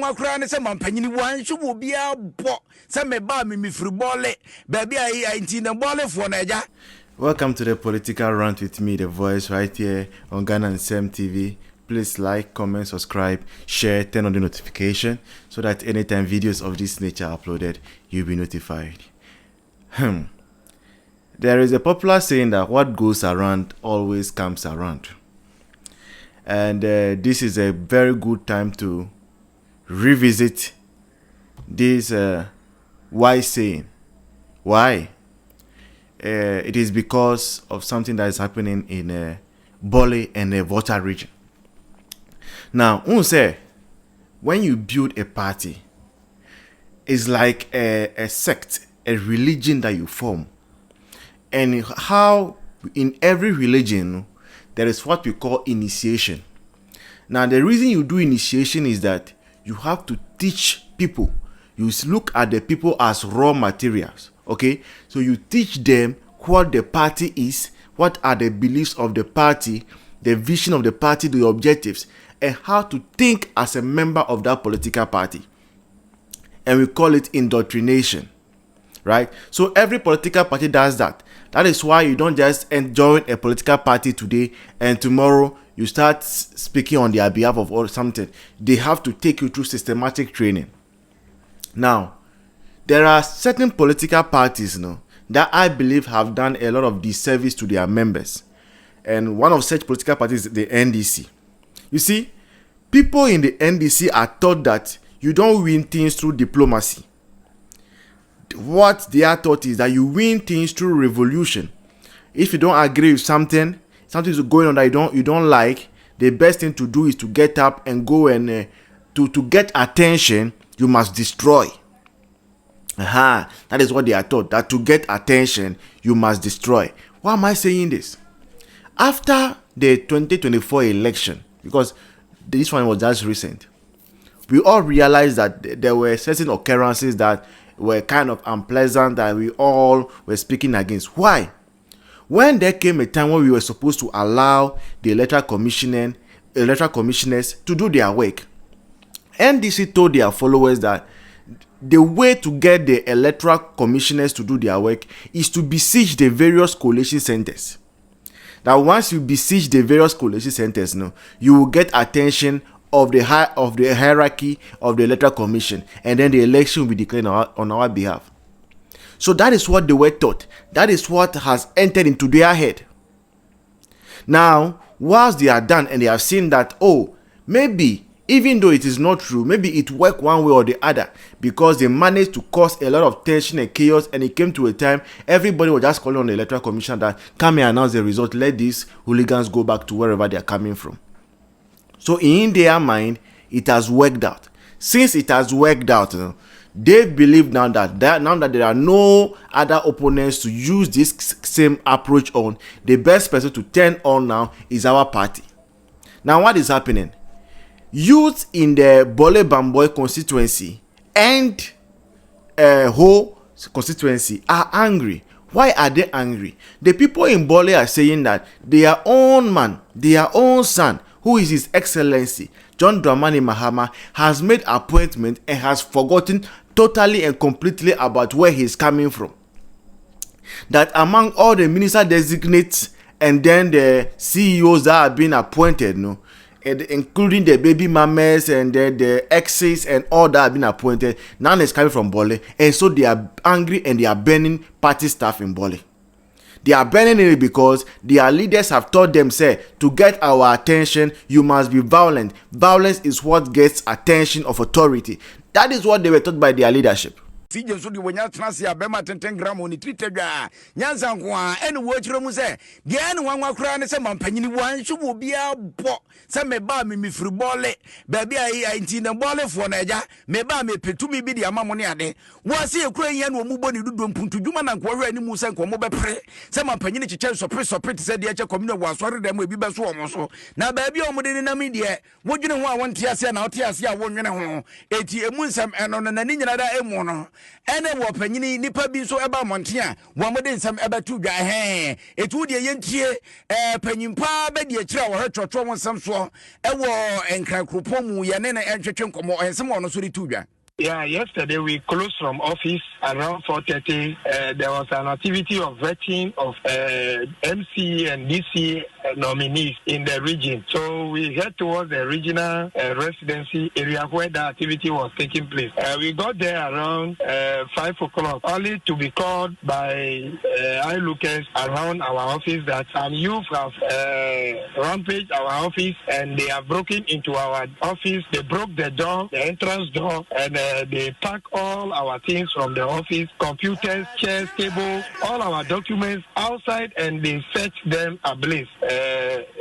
Wakran is a man penny one should be a bo. Some may buy me free bole. Baby, I ain't in a bole for Naja. Welcome to the political rant with me, the voice, right here on Ghana and Sam TV. Please like, comment, subscribe, share, turn on the notification so that anytime videos of this nature are uploaded, you'll be notified. There is a popular saying that what goes around always comes around. And this is a very good time to revisit this wise saying. Why? It is because of something that is happening in Bole and the Volta region. Now, when you build a party, it's like a sect, a religion that you form. And how in every religion, there is what we call initiation. Now, the reason you do initiation is that you have to teach people. You look at the people as raw materials, okay? So you teach them what the party is, what are the beliefs of the party, the vision of the party, the objectives, and how to think as a member of that political party. And we call it indoctrination, right? So every political party does that. That is why you don't just join a political party today and tomorrow you start speaking on their behalf of or something. They have to take you through systematic training. Now, there are certain political parties that I believe have done a lot of disservice to their members. And one of such political parties is the NDC. You see, people in the NDC are taught that you don't win things through diplomacy. What they are taught is that you win things through revolution. If you don't agree with something is going on that you don't like, the best thing to do is to get up and go and to get attention, you must destroy. That is what they are taught, that to get attention, you must destroy. Why am I saying this? After the 2024 election, because this one was just recent, we all realized that there were certain occurrences that were kind of unpleasant that we all were speaking against. Why? When there came a time when we were supposed to allow the electoral commissioners to do their work, NDC told their followers that the way to get the electoral commissioners to do their work is to besiege the various coalition centers. That once you besiege the various coalition centers, you will get attention of the hierarchy of the electoral commission, and then the election will be declared on our behalf. So that is what they were taught. That is what has entered into their head. Now, once they are done and they have seen that, maybe even though it is not true, maybe it worked one way or the other, because they managed to cause a lot of tension and chaos, and it came to a time everybody was just calling on the electoral commission that come and announce the result, let these hooligans go back to wherever they are coming from. So in their mind, it has worked out. Since it has worked out, they believe now that there are no other opponents to use this same approach on, the best person to turn on now is our party. Now what is happening? Youth in the Bole Bamboy constituency and Ho constituency are angry. Why are they angry? The people in Bole are saying that their own man, their own son, who is His Excellency John Dramani Mahama, has made appointment and has forgotten totally and completely about where he is coming from. That among all the minister designates and then the CEOs that have been appointed, and including the baby mamas and the exes and all that have been appointed, none is coming from Bole, and so they are angry and they are burning party staff in Bole. They are burning it because their leaders have taught them, to get our attention, you must be violent. Violence is what gets attention of authority. That is what they were taught by their leadership. Sije so di wonya transe ya bema 10 gram oni tritedwa nyanza nkoa ene wo kire mu se de ene wanwa kura ne se mampanyini wan hwo bia bo se me ba me firi bole ba bia ai na bole fo na eja me ba me petumi bi de amamo ne ade wo se ekura yen no mu bo ne dudo mpuntu dwuma na nkoa hwa ni mu se nko mo bepre se mampanyini chiche sopre te se de eche komune wo asore dem ebi be so omo so na ba bia omo de ne nam de wo dwene ho a wonte ase na wote ase a wonwene ho eti emu nsam eno na ni nyina da emu no ene wo panyini nipa bi so eba monte a wo mode nsam eba tu dwa etu de yentie panyimpa be de akira wo hwetwotwo mo nsam so ewo enkran kropom mu ye ne na entwetwe nkomo ensem wo no so de tu dwa. Yeah, yesterday we closed from office around 4:30. There was an activity of vetting of MC and DC nominees in the region. So we head towards the regional residency area where the activity was taking place. We got there around 5 o'clock, only to be called by onlookers around our office that some youth have rampaged our office and they have broken into our office. They broke the door, the entrance door, and they pack all our things from the office, computers, chairs, table, all our documents outside, and they set them ablaze.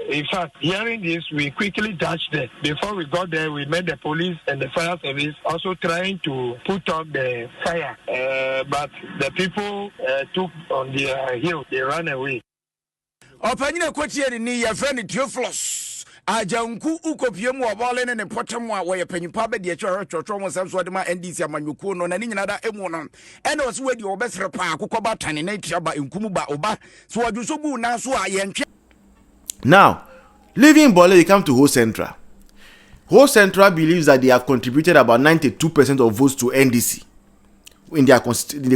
In fact, hearing this, we quickly dashed there. Before we got there, we met the police and the fire service also trying to put out the fire. But the people took on their heel. They ran away. Opanyine kwatie ni ya friend Theophilus ajanku ukopiem wo bole ne potem a wo ye panyimpa be de twotwo mo sam so de ma NDC amanyuku no na ni nyina da emu no ene wo so wadi wo besre pa akokọ ba tane na tiaba enkumu ba oba so wadu so bu na so a ye ntwe. Now, leaving Bole, we come to Ho Central. Ho Central believes that they have contributed about 92% of votes to NDC in the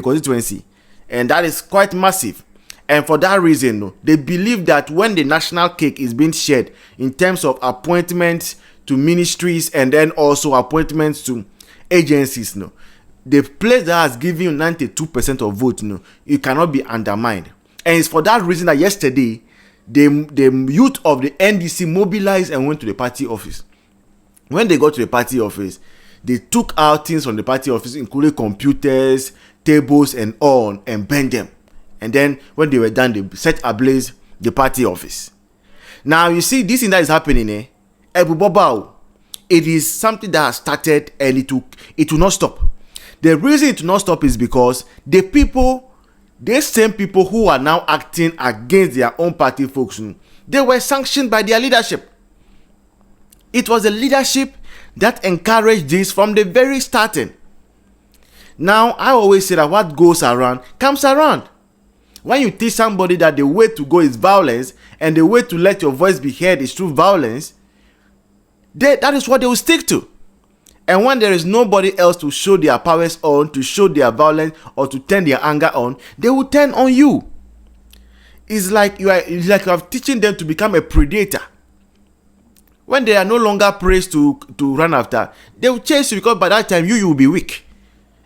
constituency, and that is quite massive. And for that reason, they believe that when the national cake is being shared in terms of appointments to ministries and then also appointments to agencies, the place that has given you 92% of votes, it cannot be undermined. And it's for that reason that yesterday, the youth of the NDC mobilized and went to the party office. When they got to the party office, they took out things from the party office, including computers, tables, and all, and burned them. And then when they were done, they set ablaze the party office. Now you see, this thing that is happening, it is something that has started and it will not stop. The reason it will not stop is because these same people who are now acting against their own party folks, they were sanctioned by their leadership. It was the leadership that encouraged this from the very starting. Now, I always say that what goes around comes around. When you teach somebody that the way to go is violence and the way to let your voice be heard is through violence, that is what they will stick to. And when there is nobody else to show their powers on, to show their violence, or to turn their anger on, they will turn on you. It's like you are teaching them to become a predator. When they are no longer praised to run after, they will chase you because by that time you will be weak.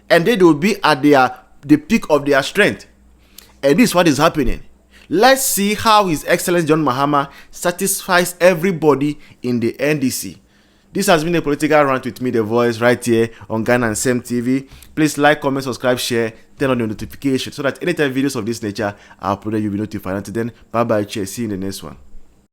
And they will be at the peak of their strength. And this is what is happening. Let's see how His Excellency John Mahama satisfies everybody in the NDC. This has been a political rant with me, The Voice, right here on Ghana and Sem TV. Please like, comment, subscribe, share, turn on your notifications so that anytime videos of this nature are uploaded, you'll be notified. Until then, bye-bye, cheers. See you in the next one.